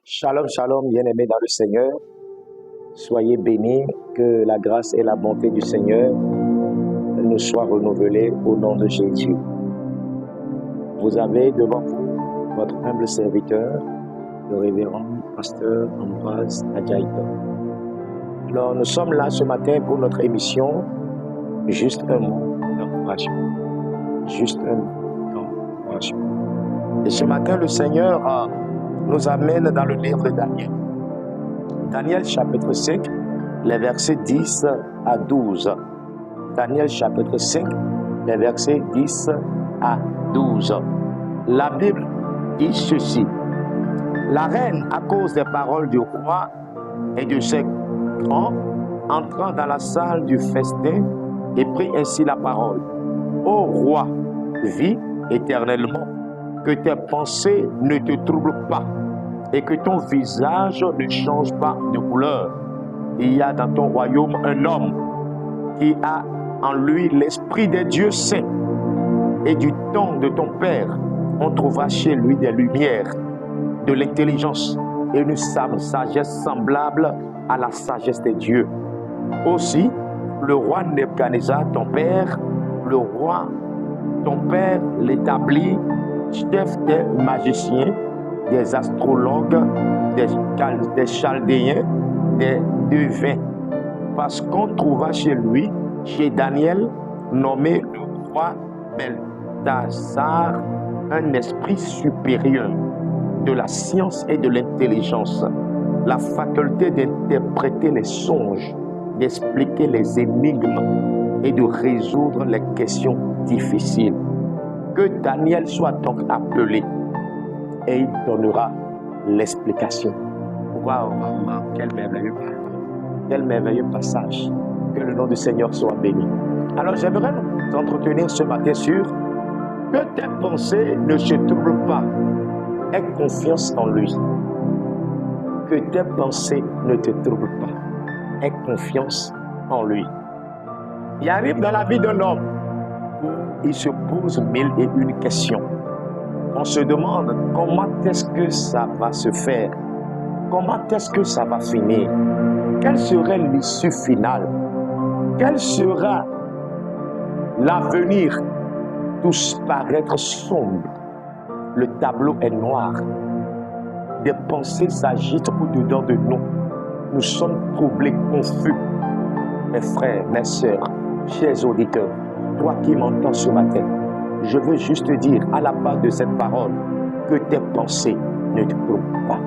Shalom, shalom, bien-aimés dans le Seigneur. Soyez bénis, que la grâce et la bonté du Seigneur nous soient renouvelées au nom de Jésus. Vous avez devant vous votre humble serviteur, le révérend pasteur Ambroise Adjaïta. Alors, nous sommes là ce matin pour notre émission Juste un mot d'encouragement. Juste un mot d'encouragement. Et ce matin, le Seigneur nous amène dans le livre de Daniel. Daniel chapitre 5, les versets 10 à 12. Daniel chapitre 5, les versets 10 à 12. La Bible dit ceci. La reine, à cause des paroles du roi et de ses grands, entrant dans la salle du festin et prit ainsi la parole. Ô roi, vis éternellement, que tes pensées ne te troublent pas et que ton visage ne change pas de couleur. Il y a dans ton royaume un homme qui a en lui l'esprit des dieux saints, et du temps de ton père, on trouvera chez lui des lumières, de l'intelligence et une sagesse semblable à la sagesse des dieux. Aussi, le roi Nebuchadnezzar, ton père l'établit chef des magiciens, des astrologues, des chaldéens, des devins, parce qu'on trouva chez lui, chez Daniel, nommé le roi Beltasar, un esprit supérieur de la science et de l'intelligence, la faculté d'interpréter les songes, d'expliquer les énigmes et de résoudre les questions difficiles. Que Daniel soit donc appelé et il donnera l'explication. Waouh, quel merveilleux passage. Que le nom du Seigneur soit béni. Alors j'aimerais nous entretenir ce matin sur que tes pensées ne se troublent pas. Aie confiance en lui. Que tes pensées ne te troublent pas. Aie confiance en lui. Il arrive dans la vie d'un homme où il se pose mille et une questions. On se demande comment est-ce que ça va se faire? Comment est-ce que ça va finir? Quelle serait l'issue finale? Quel sera l'avenir? Tout paraître sombre. Le tableau est noir. Des pensées s'agitent au-dedans de nous. Nous sommes troublés, confus. Mes frères, mes sœurs, chers auditeurs, toi qui m'entends ce matin, je veux juste te dire à la base de cette parole que tes pensées ne te trompent pas.